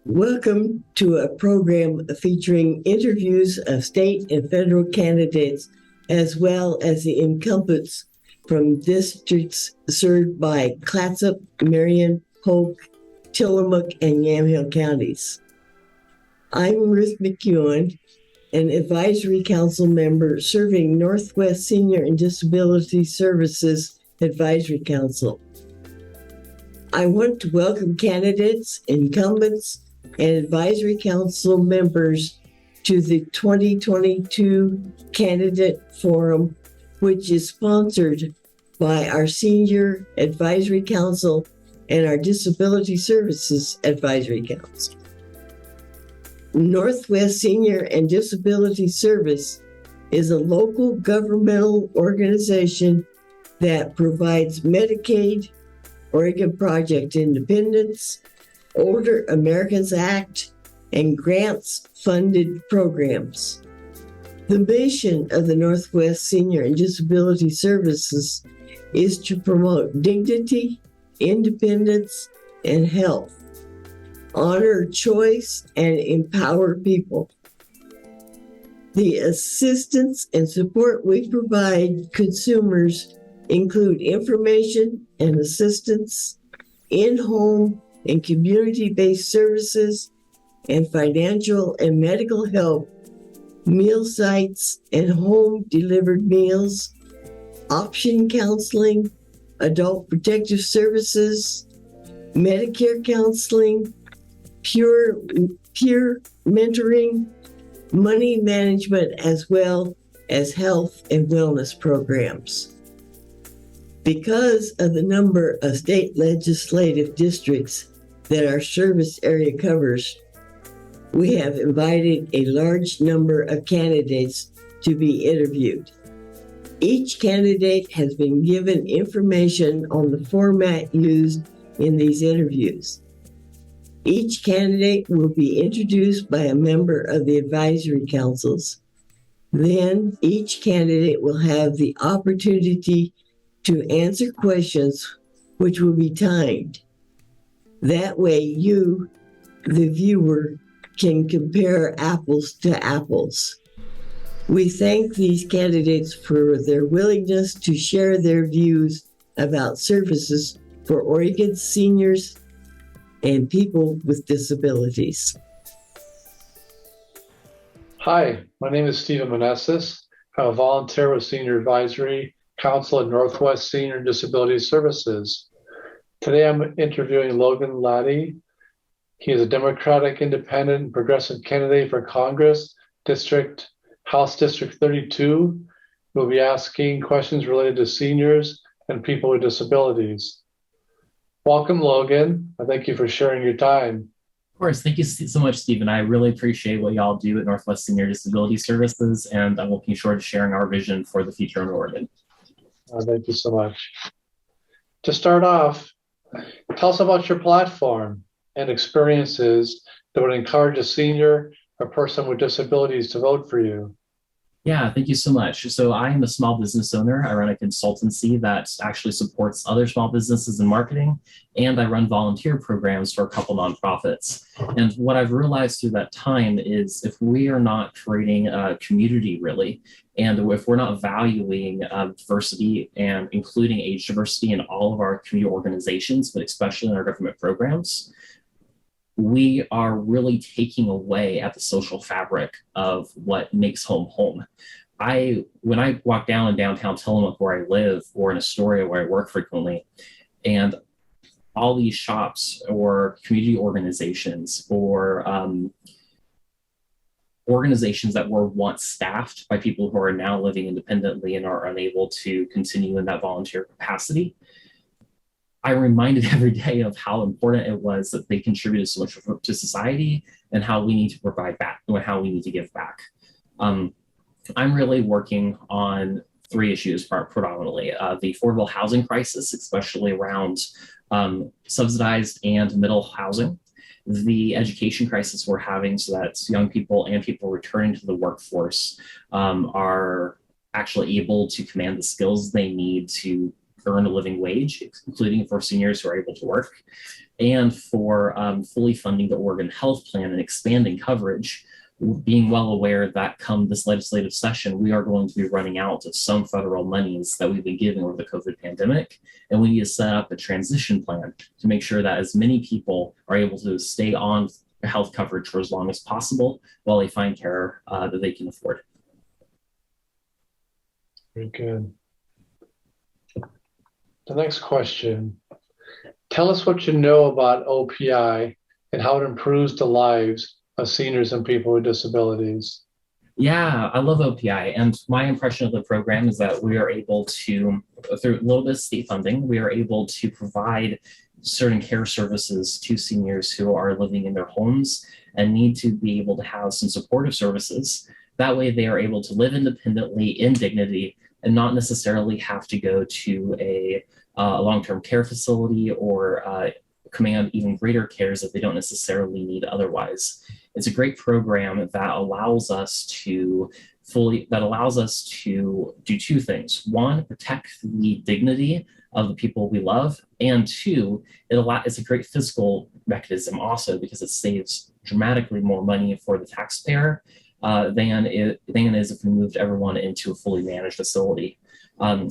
Welcome to a program featuring interviews of state and federal candidates, as well as the incumbents from districts served by Clatsop, Marion, Polk, Tillamook, and Yamhill counties. I'm Ruth McEwen, an advisory council member serving Northwest Senior and Disability Services Advisory Council. I want to welcome candidates, incumbents, and advisory council members to the 2022 Candidate Forum, which is sponsored by our Senior Advisory Council and our Disability Services Advisory Council. Northwest Senior and Disability Service is a local governmental organization that provides Medicaid, Oregon Project Independence, Older Americans Act, and grants-funded programs. The mission of the Northwest Senior and Disability Services is to promote dignity, independence, and health, honor choice, and empower people. The assistance and support we provide consumers include information and assistance, in-home and community-based services, and financial and medical help, meal sites and home-delivered meals, option counseling, adult protective services, Medicare counseling, peer mentoring, money management, as well as health and wellness programs. Because of the number of state legislative districts that our service area covers, we have invited a large number of candidates to be interviewed. Each candidate has been given information on the format used in these interviews. Each candidate will be introduced by a member of the advisory councils. Then each candidate will have the opportunity to answer questions which will be timed. That way you, the viewer, can compare apples to apples. We thank these candidates for their willingness to share their views about services for Oregon seniors and people with disabilities. Hi, my name is Stephen Meneses. I'm a volunteer with Senior Advisory Council at Northwest Senior Disability Services. Today I'm interviewing Logan Laddie. He is a Democratic Independent and Progressive candidate for Congress, House District 32. We'll be asking questions related to seniors and people with disabilities. Welcome, Logan. I thank you for sharing your time. Of course. Thank you so much, Stephen. I really appreciate what y'all do at Northwest Senior Disability Services, and I'm looking forward to sharing our vision for the future in Oregon. Thank you so much. To start off, tell us about your platform and experiences that would encourage a senior or person with disabilities to vote for you. Yeah, thank you so much. So I am a small business owner. I run a consultancy that actually supports other small businesses in marketing, and I run volunteer programs for a couple nonprofits. And what I've realized through that time is if we are not creating a community really, and if we're not valuing diversity and including age diversity in all of our community organizations, but especially in our government programs, we are really taking away at the social fabric of what makes home home. When I walk down in downtown Tillamook where I live, or in Astoria where I work frequently, and all these shops or community organizations or organizations that were once staffed by people who are now living independently and are unable to continue in that volunteer capacity, I'm reminded every day of how important it was that they contributed so much to society and how we need to provide back and how we need to give back. I'm really working on three issues predominantly. The affordable housing crisis, especially around subsidized and middle housing. The education crisis we're having so that young people and people returning to the workforce are actually able to command the skills they need to earn a living wage, including for seniors who are able to work. and for fully funding the Oregon Health Plan and expanding coverage, being well aware that come this legislative session, we are going to be running out of some federal monies that we've been giving over the COVID pandemic. And we need to set up a transition plan to make sure that as many people are able to stay on health coverage for as long as possible while they find care that they can afford. Very good. The next question. Tell us what you know about OPI and how it improves the lives of seniors and people with disabilities. Yeah, I love OPI. And my impression of the program is that we are able to, through a little bit of state funding, we are able to provide certain care services to seniors who are living in their homes and need to be able to have some supportive services. That way they are able to live independently in dignity and not necessarily have to go to a long-term care facility or command even greater cares that they don't necessarily need otherwise. It's a great program that allows us to do two things. One, protect the dignity of the people we love, and two, it's a great fiscal mechanism also because it saves dramatically more money for the taxpayer than it is if we moved everyone into a fully managed facility.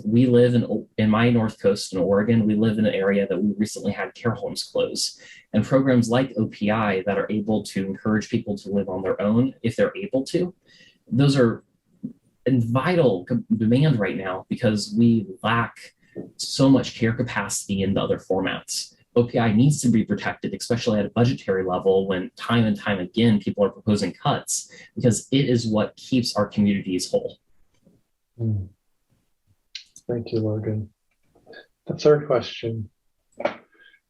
We live in my North Coast in Oregon. We live in an area that we recently had care homes close, and programs like OPI that are able to encourage people to live on their own if they're able to. Those are in vital demand right now because we lack so much care capacity in the other formats. OPI needs to be protected, especially at a budgetary level when time and time again people are proposing cuts because it is what keeps our communities whole. Thank you, Logan. The third question.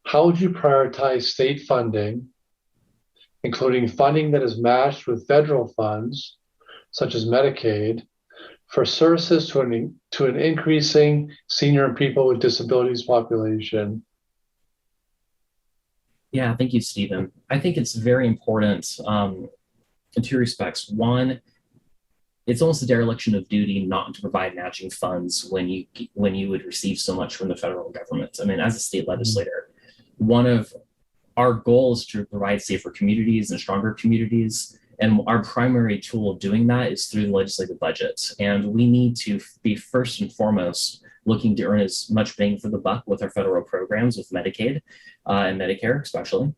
How would you prioritize state funding, including funding that is matched with federal funds, such as Medicaid, for services to an increasing senior and people with disabilities population? Yeah, thank you, Stephen. I think it's very important in two respects. One, it's almost a dereliction of duty not to provide matching funds when you would receive so much from the federal government. I mean, as a state legislator, one of our goals is to provide safer communities and stronger communities. And our primary tool of doing that is through the legislative budget. And we need to be first and foremost looking to earn as much bang for the buck with our federal programs with Medicaid and Medicare especially.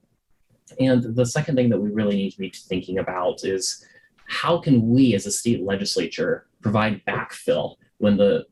And the second thing that we really need to be thinking about is how can we as a state legislature provide backfill when the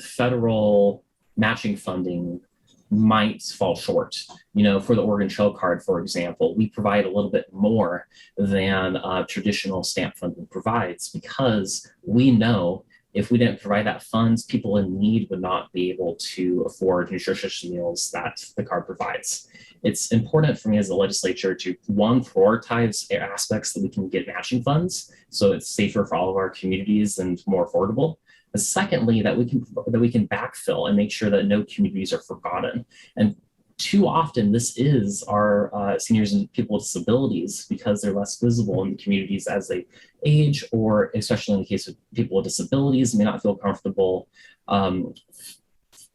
federal matching funding might fall short. You know, for the Oregon Trail Card, for example, we provide a little bit more than traditional stamp funding provides because we know if we didn't provide that funds, people in need would not be able to afford nutritious meals that the card provides. It's important for me as a legislature to, one, prioritize aspects that we can get matching funds so it's safer for all of our communities and more affordable. But secondly, that we can backfill and make sure that no communities are forgotten. And too often, this is our seniors and people with disabilities because they're less visible in the communities as they age, or especially in the case of people with disabilities, may not feel comfortable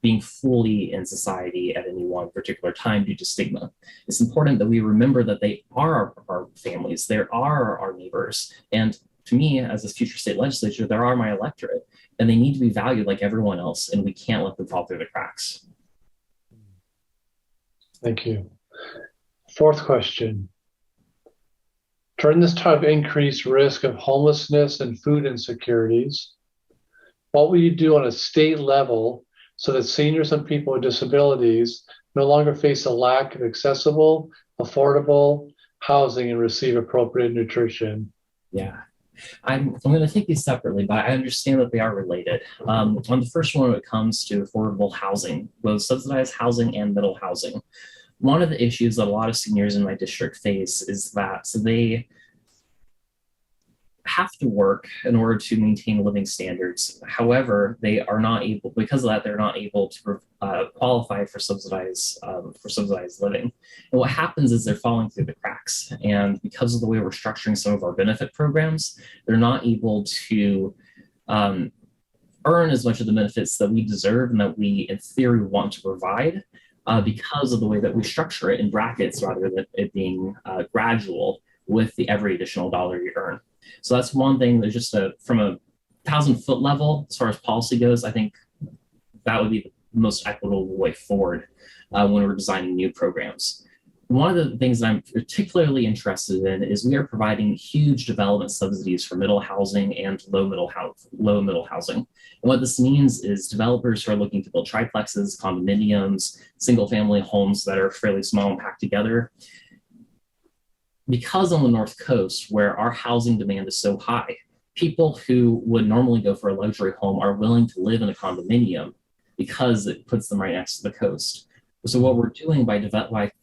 being fully in society at any one particular time due to stigma. It's important that we remember that they are our families, they are our neighbors, and to me, as a future state legislature, they are my electorate, and they need to be valued like everyone else, and we can't let them fall through the cracks. Thank you. Fourth question. During this time of increased risk of homelessness and food insecurities, what will you do on a state level so that seniors and people with disabilities no longer face a lack of accessible, affordable housing and receive appropriate nutrition? Yeah. I'm going to take these separately, but I understand that they are related. On the first one, when it comes to affordable housing, both subsidized housing and middle housing, one of the issues that a lot of seniors in my district face is that they have to work in order to maintain living standards. However, they are not able, because of that, they're not able to qualify for subsidized living. And what happens is they're falling through the cracks. And because of the way we're structuring some of our benefit programs, they're not able to earn as much of the benefits that we deserve and that we, in theory, want to provide because of the way that we structure it in brackets rather than it being gradual with the every additional dollar you earn. So that's one thing that just from a 1,000-foot level, as far as policy goes, I think that would be the most equitable way forward when we're designing new programs. One of the things that I'm particularly interested in is we are providing huge development subsidies for middle housing and low middle housing. And what this means is developers who are looking to build triplexes, condominiums, single family homes that are fairly small and packed together. Because on the North Coast, where our housing demand is so high, people who would normally go for a luxury home are willing to live in a condominium because it puts them right next to the coast. So what we're doing by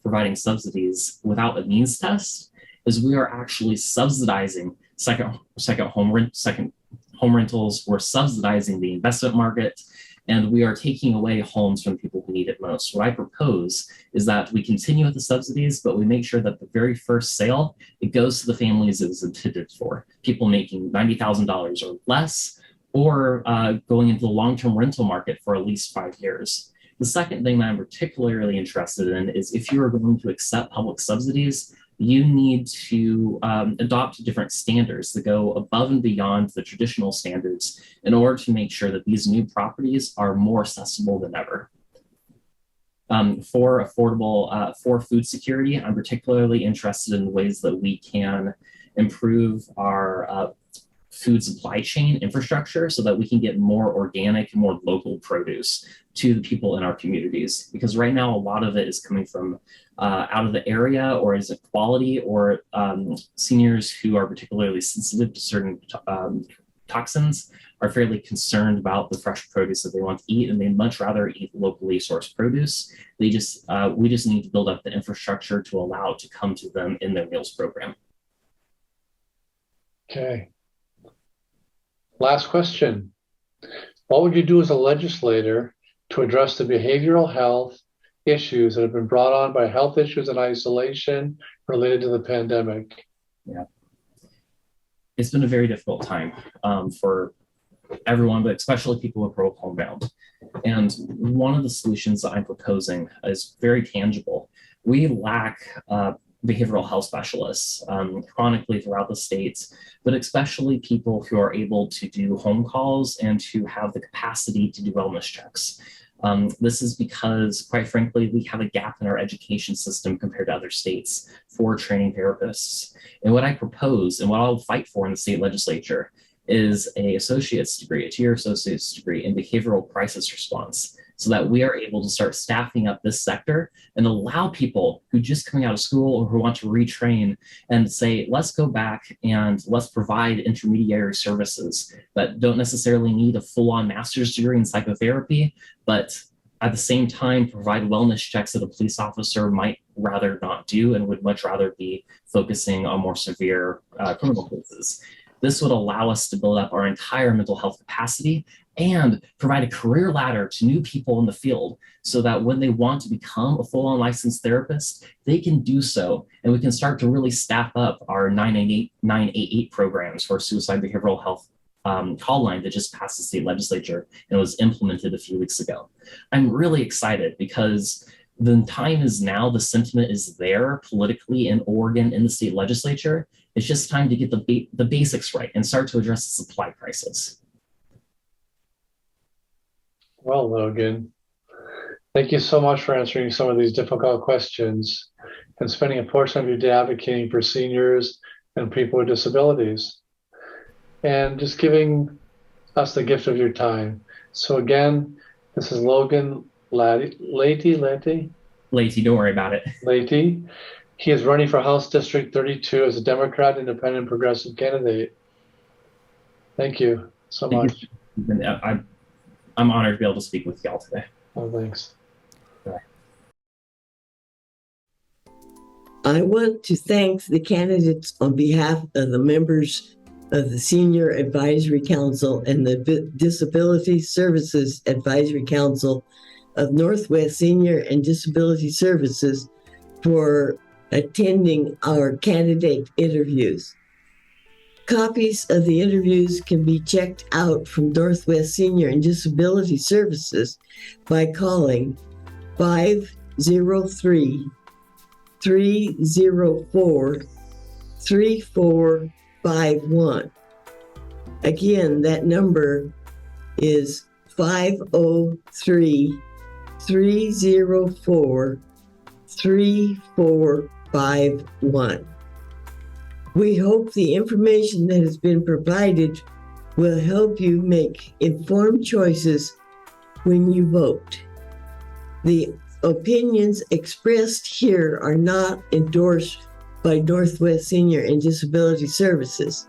providing subsidies without a means test is we are actually subsidizing second home rentals. We're subsidizing the investment market, and we are taking away homes from people who need it most. What I propose is that we continue with the subsidies, but we make sure that the very first sale, it goes to the families it was intended for, people making $90,000 or less, or going into the long-term rental market for at least 5 years. The second thing that I'm particularly interested in is if you are going to accept public subsidies, you need to adopt different standards that go above and beyond the traditional standards in order to make sure that these new properties are more accessible than ever. For food security, I'm particularly interested in ways that we can improve our food supply chain infrastructure so that we can get more organic and more local produce to the people in our communities. Because right now, a lot of it is coming from out of the area, or is it quality, or seniors who are particularly sensitive to certain toxins are fairly concerned about the fresh produce that they want to eat, and they'd much rather eat locally sourced produce. We just need to build up the infrastructure to allow it to come to them in their meals program. Okay. Last question. What would you do as a legislator to address the behavioral health issues that have been brought on by health issues and isolation related to the pandemic? Yeah. It's been a very difficult time for everyone, but especially people who are homebound. And one of the solutions that I'm proposing is very tangible. We lack behavioral health specialists chronically throughout the states, but especially people who are able to do home calls and to have the capacity to do wellness checks. This is because, quite frankly, we have a gap in our education system compared to other states for training therapists. And what I propose and what I'll fight for in the state legislature is a tier associate's degree in behavioral crisis response, so that we are able to start staffing up this sector and allow people who just coming out of school or who want to retrain and say, let's go back and let's provide intermediary services that don't necessarily need a full-on master's degree in psychotherapy, but at the same time provide wellness checks that a police officer might rather not do and would much rather be focusing on more severe criminal cases. This would allow us to build up our entire mental health capacity and provide a career ladder to new people in the field so that when they want to become a full-on licensed therapist, they can do so. And we can start to really staff up our 988 programs for suicide behavioral health call line that just passed the state legislature and was implemented a few weeks ago. I'm really excited because the time is now, the sentiment is there politically in Oregon in the state legislature. It's just time to get the basics right and start to address the supply crisis. Well, Logan, thank you so much for answering some of these difficult questions and spending a portion of your day advocating for seniors and people with disabilities, and just giving us the gift of your time. So again, this is Logan Lady, don't worry about it. Lady. He is running for House District 32 as a Democrat Independent Progressive candidate. Thank you so much. I'm honored to be able to speak with y'all today. Oh, thanks. Bye. I want to thank the candidates on behalf of the members of the Senior Advisory Council and the Disability Services Advisory Council of Northwest Senior and Disability Services for attending our candidate interviews. Copies of the interviews can be checked out from Northwest Senior and Disability Services by calling 5 304 3451. Again, that number is 503 304 3451. We hope the information that has been provided will help you make informed choices when you vote. The opinions expressed here are not endorsed by Northwest Senior and Disability Services.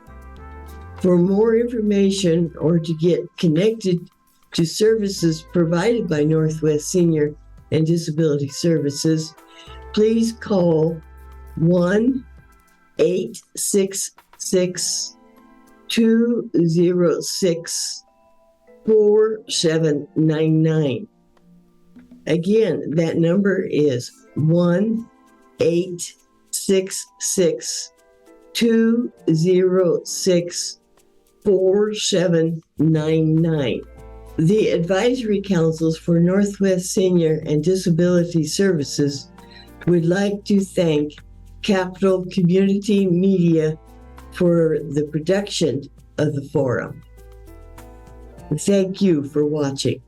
For more information or to get connected to services provided by Northwest Senior and Disability Services, please call 1-866-206-4799. Again, that number is 1-866-206-4799. The advisory councils for Northwest Senior and Disability Services would like to thank Capital Community Media for the production of the forum. Thank you for watching.